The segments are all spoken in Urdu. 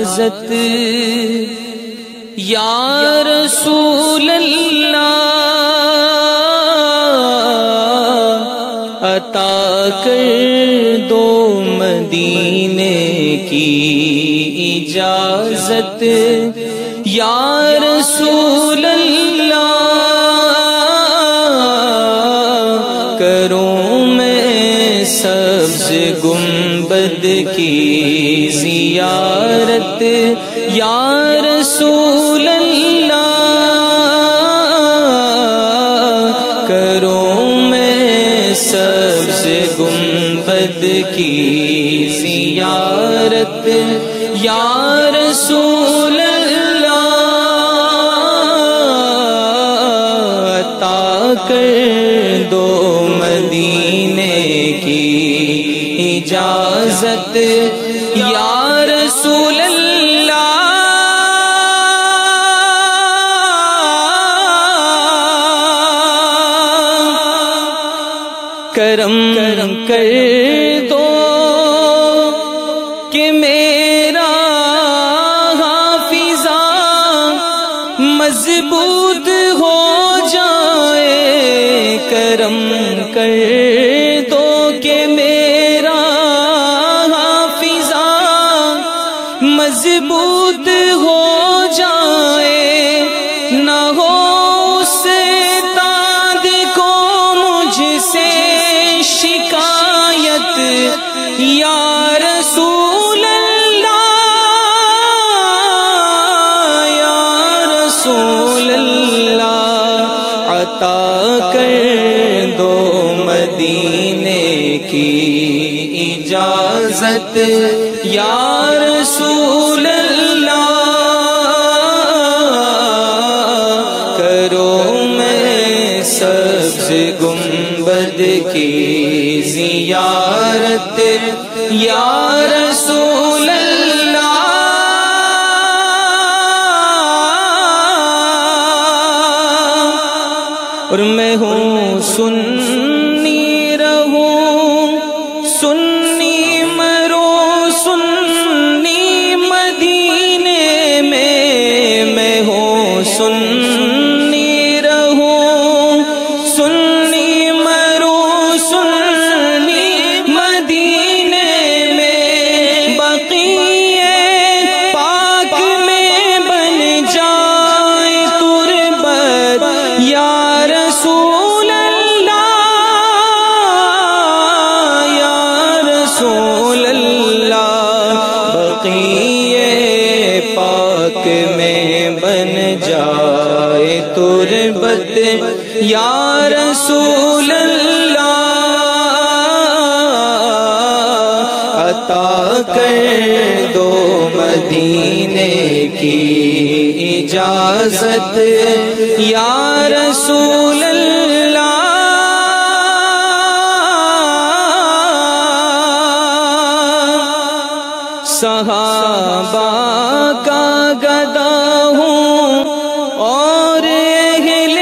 اجازت یا رسول اللہ عطا کر دو مدینے کی اجازت یا رسول اللہ کروں میں سبز گنبد کی زیارت یا رسول اللہ کروں میں سبز گنبد کی زیارت یا رسول اللہ عطا کر دو مدینے کی اجازت یا رسول اللہ کرم کر دو کہ میرا حافظہ مضبوط ہو جائے کرم کر دو کہ میرا حافظہ مضبوط ہو جائے نہ ہو اس تاند کو مجھ سے شکایت یا رسول اللہ یا رسول اللہ عطا کر دو مدینے کی اجازت یا رسول اللہ کرو میں سبز گنبد کی زیارت یا رسول اللہ اور میں ہوں سنی رہوں سنی مروں سنی مدینے میں ہوں سنی رہوں سنی مروں سنی مدینے میں بقیہ پاک میں بن جائے تربت یا رسول اللہ یا رسول اللہ بقیہ پاک میں بن جائے تربت یا رسول اللہ عطا کر دو مدینے کی اجازت یا رسول اللہ صحابہ کا گدا ہوں اور اہل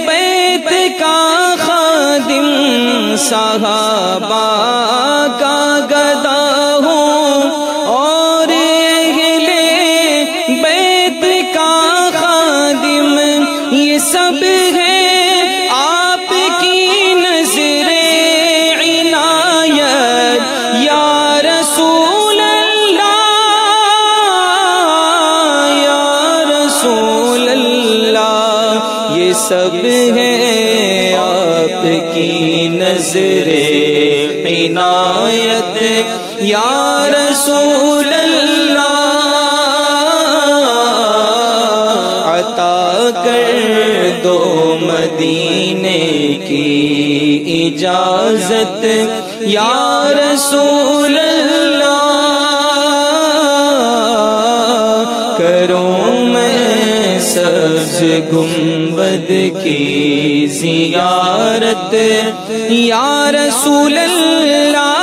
بیت کا خادم صحابہ کا گدا ہوں اور اہل بیت کا خادم یہ سب ہے آپ کی نظر عنایت یا رسول اللہ یا رسول اللہ یہ سب ہے آپ کی نظر عنایت یا رسول اللہ عطا کر دو مدینے کی اجازت یا رسول اللہ کروں میں سبز گنبد کی زیارت یا رسول اللہ